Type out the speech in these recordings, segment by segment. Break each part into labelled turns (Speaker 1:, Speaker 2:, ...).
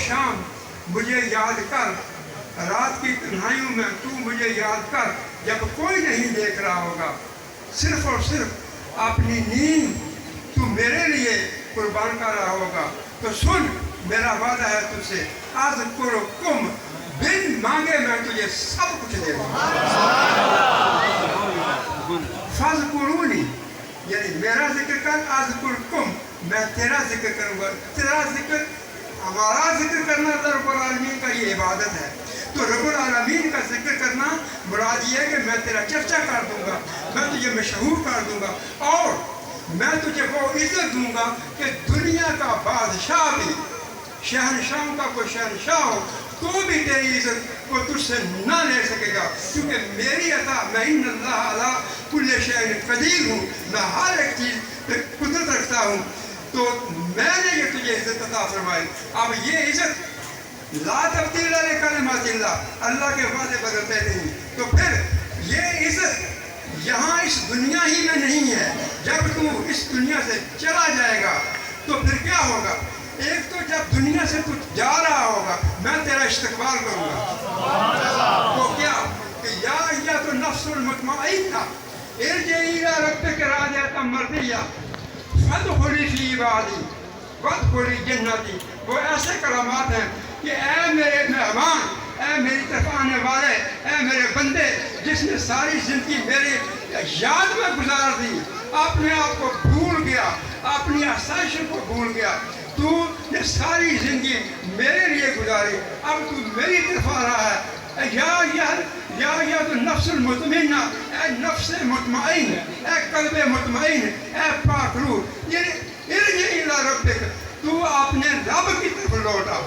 Speaker 1: شام مجھے یاد کر، رات کی تنہائیوں میں تو مجھے یاد کر، جب کوئی نہیں دیکھ رہا ہوگا، صرف اور صرف اپنی نیند تو میرے لیے قربان کر رہا ہوگا۔ تو سن، میرا وعدہ ہے تجھ سے، اذکرکم، بن مانگے میں تجھے سب کچھ دے دوں گا۔ فاذکرونی، یعنی میرا ذکر کر، اذکرکم، میں تیرا ذکر کروں گا۔ تیرا ذکر، ہمارا ذکر کرنا رب العالمین کا یہ عبادت ہے۔ تو رب العالمین کا ذکر کرنا مراد یہ ہے کہ میں تیرا چرچا کر دوں گا، میں تجھے مشہور کر دوں گا، اور میں تجھے وہ عزت دوں گا کہ دنیا کا بادشاہ بھی، شہنشاہوں کا کوئی شہنشاہ ہو تو بھی تیری عزت وہ تجھ سے نہ لے سکے گا، کیونکہ میری عطا، میں ان اللہ علی کل شیء قدیر ہوں، میں ہر ایک چیز پہ قدرت رکھتا ہوں۔ تو میں نے یہ تجھے عزت عطا فرمائی۔ اب یہ عزت لا تبدیل لکلمات اللہ، اللہ کے وعدے بدلتے نہیں، تو پھر یہ عزت یہاں اس دنیا ہی میں نہیں ہے، جب تو اس دنیا سے چلا جائے گا تو پھر کیا ہوگا؟ ایک تو جب دنیا سے تو جا رہا ہوگا میں تیرا استقبال کروں گا، تو کیا کہ یا تو نفس المطمئنہ ارجعی الی ربک راضیۃ مرضیہ فادخلی فی عبادی وادخلی جنتی۔ وہ ایسے کلمات ہیں کہ اے میرے مہمان، اے میری طرف آنے والے، اے میرے بندے جس نے ساری زندگی میرے یاد میں گزار دی، اپنے آپ کو بھول گیا، اپنی آسائشوں کو بھول گیا، تو نے ساری زندگی میرے لیے گزاری، اب تو میری طرف آ رہا ہے۔ یا تو نفس المطمئنہ، اے نفس مطمئن، اے قلب مطمئن، اے پاک روح، یعنی ارجع الی ربک، تو اپنے رب کی طرف لوٹا،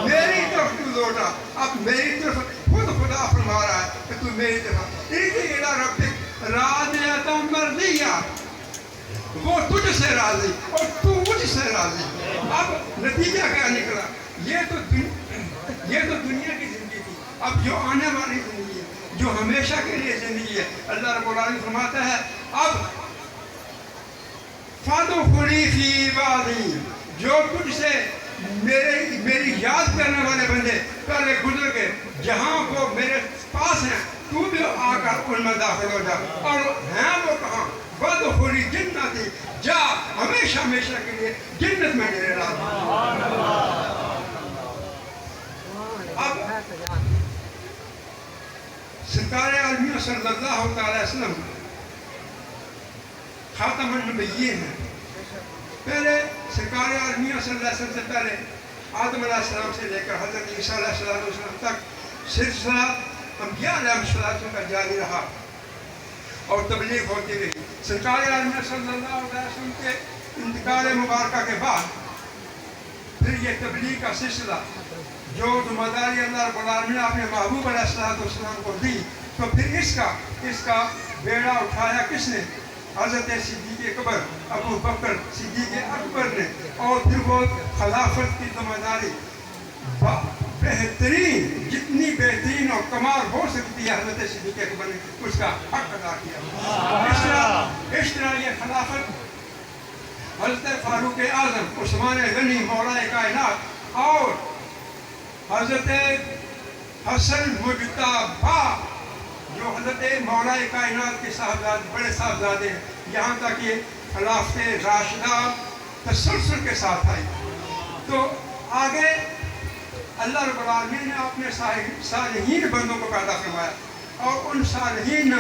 Speaker 1: میری طرف تو لوٹا۔ اب میری طرف خود خدا فرما رہا ہے کہ تو میری طرف ارجع الی ربک راضیۃ مرضیہ، وہ تجھ سے راضی اور تو مجھ سے راضی۔ اب نتیجہ کیا نکلا؟ یہ تو دنیا کی زندگی تھی، اب جو آنے والی زندگی ہے، جو ہمیشہ کے لیے زندگی ہے، اللہ رب العالمین فرماتا ہے اب فادخلی فی عبادی، جو تجھ سے میری یاد کرنے والے بندے پہلے گزر گئے، جہاں وہ میرے پاس ہیں تو بھی آ کر ان میں داخل ہو جا، اور ہیں وہ کہاں؟ وادخلی جنتی، جا ہمیشہ ہمیشہ کے لیے جنت میں میرے راضی۔ اب سرکار عالمیہ صلی اللہ تعالی وسلم خاتم النبیین ہیں۔ پہلے سرکار عالمیہ صلی اللہ علیہ وسلم سے پہلے آدم علیہ السلام سے لے کر حضرت عیسیٰ علیہ السلام تک سلسلہ انبیاء علیہ السلام کا جاری رہا اور تبلیغ ہوتی رہی۔ سرکار عالمیہ صلی اللہ علیہ وسلم کے انتقال مبارکہ کے بعد پھر یہ تبلیغ کا سلسلہ جو ذمہ داری اللہ رب العالمین نے اپنے محبوب علیہ السلام کو دی، تو پھر اس کا بیڑا اٹھایا کس نے؟ حضرت صدیق اکبر ابو بکر صدیق اکبر نے، اور پھر وہ خلافت کی ذمہ داری بہترین، جتنی بہترین اور کمال ہو سکتی ہے حضرت صدیق اکبر نے اس کا حق ادا کیا۔ اس طرح یہ خلافت حضرت فاروق اعظم، عثمان غنی مولا کائنات، اور حضرت حسن مجتبی جو حضرت مولا کائنات کے صاحبزادے، بڑے صاحبزادے ہیں، یہاں تک یہ خلافت راشدہ تسلسل کے ساتھ آئی۔ تو آگے اللہ رب العالمین نے اپنے صالحین بندوں کو پیدا فرمایا، اور ان صالحین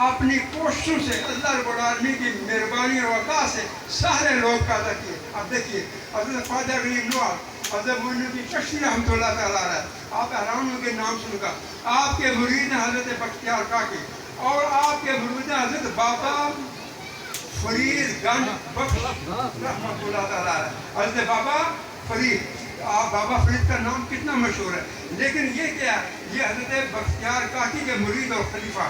Speaker 1: اپنی کوششوں سے اللہ رب العالمین کی مہربانی اور عطا سے سارے لوگ پیدا کیے۔ اب دیکھیے حضرت خواجہ غریب نواز، حضرت معین الدین چشتی رحمۃ اللہ تعالیٰ علیہ، آپ حیران ہوں گے نام سن کر، آپ کے مرید ہیں حضرت بختیار کاکی، اور آپ کے مرید ہیں حضرت بابا فرید گنج بخش رحمۃ اللہ تعالیٰ علیہ، حضرت بابا فرید۔ آپ بابا فرید کا نام کتنا مشہور ہے، لیکن یہ کیا ہے؟ یہ حضرت بختیار کاکی کے مرید اور خلیفہ۔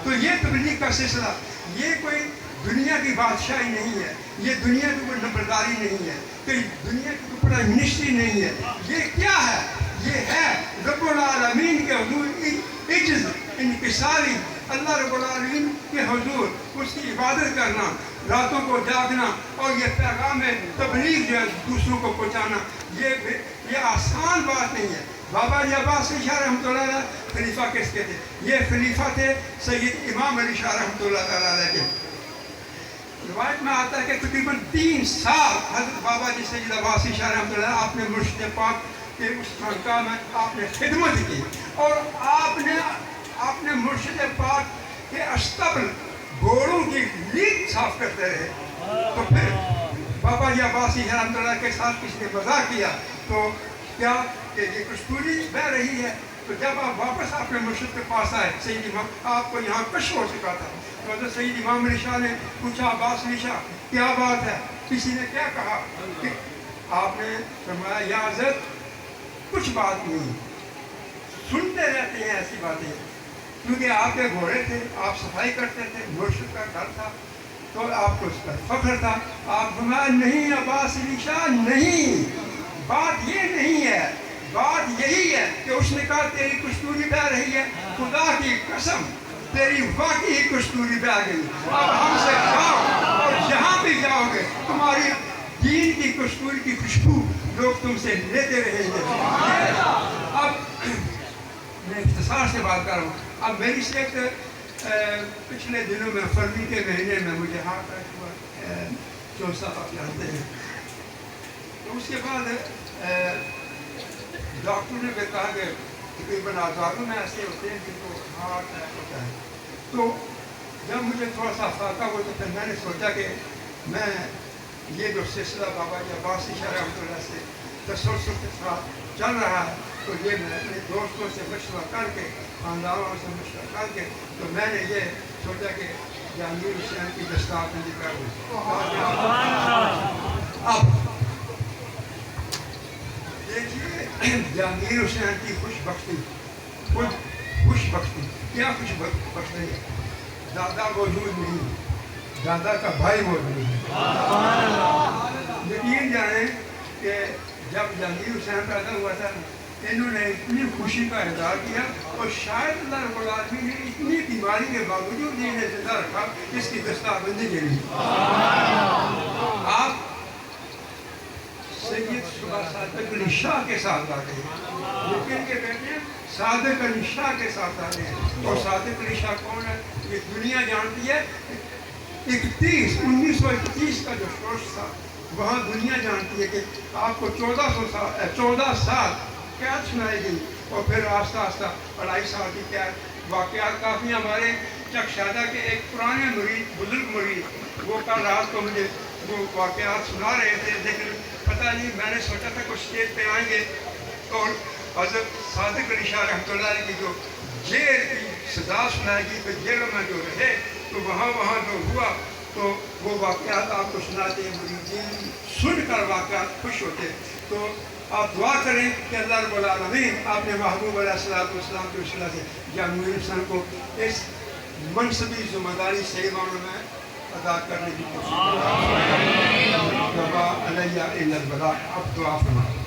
Speaker 1: تو یہ تبلیغ کا سلسلہ، یہ کوئی دنیا کی بادشاہی نہیں ہے، یہ دنیا کی کوئی نمبرداری نہیں ہے، کوئی دنیا کی کوئی پرائم منسٹری نہیں ہے۔ یہ کیا ہے؟ یہ ہے رب العالمین کے حضور عجز انکساری، اللہ رب العالمین کے حضور اس کی عبادت کرنا، راتوں کو جاگنا، اور یہ پیغام تبلیغ جو ہے دوسروں کو پہنچانا، یہ آسان بات نہیں ہے. بابا جی عباس علی شاہ رحمۃ اللہ علیہ خلیفہ کس کے تھے؟ یہ خلیفہ تھے سید امام علی شاہ رحمۃ اللہ تعالیٰ علیہ کے. روایت میں آتا ہے کہ تقریباً 3 سال حضرت بابا جی سید عباس علی شاہ رحمۃ اللہ آپ نے مرشد پاک کے اس خانقاہ میں آپ نے خدمت کی اور آپ نے مرشد پاک کے استبل گھوڑوں کی لیک صاف کرتے رہے. تو پھر بابا جی عباس علی شاہ رحمۃ اللہ کے ساتھ کسی نے مذاق کیا تو کیا کہ یہ کستوری بہہ رہی ہے. تو جب آپ واپس اپنے مرشد کے پاس آئے, سید امام آپ کو یہاں کشف ہو چکا تھا, تو حضرت سید امام علی شاہ نے پوچھا عباس علی شاہ کیا بات ہے؟ کسی نے کیا کہا؟ کہ آپ نے فرمایا یا حضرت کچھ بات نہیں, سنتے رہتے ہیں ایسی باتیں, کیونکہ آپ کے گھوڑے تھے, آپ صفائی کرتے تھے, مرشد کا گھر تھا تو آپ کو اس پر فخر تھا. آپ فرمایا نہیں عباس علی شاہ نہیں, بات یہ نہیں ہے, بات یہی ہے کہ اس نے کہا تیری کستوری بہہ رہی ہے, خدا کی قسم تیری واقعی کستوری بہہ گئی. اب ہم سے جاؤ اور جہاں بھی جاؤ گے تمہاری دین کی کستوری کی خوشبو لوگ تم سے لیتے رہیں گے. اب میں اختصار سے بات کر رہا ہوں. اب میری صحت پچھلے دنوں میں فروری کے مہینے میں مجھے ہارٹ اٹیک ہوا, جو سب آپ جانتے ہیں. تو اس کے بعد ڈاکٹر نے بھی کہا کہ تقریباً ہزاروں میں ایسے ہوتے ہیں جن کو ہارٹ اٹیک ہوتا ہے. تو جب مجھے تھوڑا سا فاقہ ہوا تو پھر میں نے سوچا کہ میں یہ جو سلسلہ بابا جی عباس علی شاہ رحمۃ اللہ سے تسلسل کے ساتھ چل رہا ہے, تو یہ میں اپنے دوستوں سے مشورہ کر کے, خاندانوں سے مشورہ کر کے, تو میں نے یہ سوچا کہ جہانگیر حسین کی دستاویزی کر دوں. اب دیکھیے جہانگیر حسین کی خوش بختی کیا خوش بختی ہے. دادا موجود نہیں, دادا کا بھائی موجود ہے. یقین جانیں کہ جب جہانگیر حسین پیدا ہوا تھا انہوں نے اتنی خوشی کا اظہار کیا, اور شاید اللہ رب العالمین نے اتنی بیماری کے باوجود انہیں زندہ رکھا اس کی دستاویزی کے لیے. آپ سید صبح صادق علی شاہ کے ساتھ آتے ہیں, لیکن کے بیٹے ہیں صادق علی شاہ کے ساتھ آتے ہیں. اور صادق علی شاہ کون ہے یہ دنیا جانتی ہے. 1931 کا جو سوچ تھا وہاں دنیا جانتی ہے کہ آپ کو 14 سال قید سنائی گئی, اور پھر آہستہ آہستہ 2.5 سال کی قید. واقعات کافی ہمارے چک شہدہ کے ایک پرانے مرید, بزرگ مرید, وہ کل رات کو مجھے وہ واقعات سنا رہے تھے, لیکن پتہ نہیں, میں نے سوچا تھا کچھ اسٹیج پہ آئیں گے اور حضرت صادق علی شاہ رحمۃ اللہ علیہ کی جو جیل کی سزا سنائے گی, تو جیلوں میں جو رہے تو وہاں جو ہوا تو وہ واقعات آپ کو سناتے ہیں. مریدین سن کر واقعات خوش ہوتے. تو آپ دعا کریں کہ اللہ رب العالمین آپ نے محبوب علیہ السلام کے وسیلہ سے جہانگیر حسین کو اس منصبی ذمہ داری صحیح معنوں میں ادا کرنے کی کوشش کریں. علیہ الا البلاغ. اب دعا فرمائیں.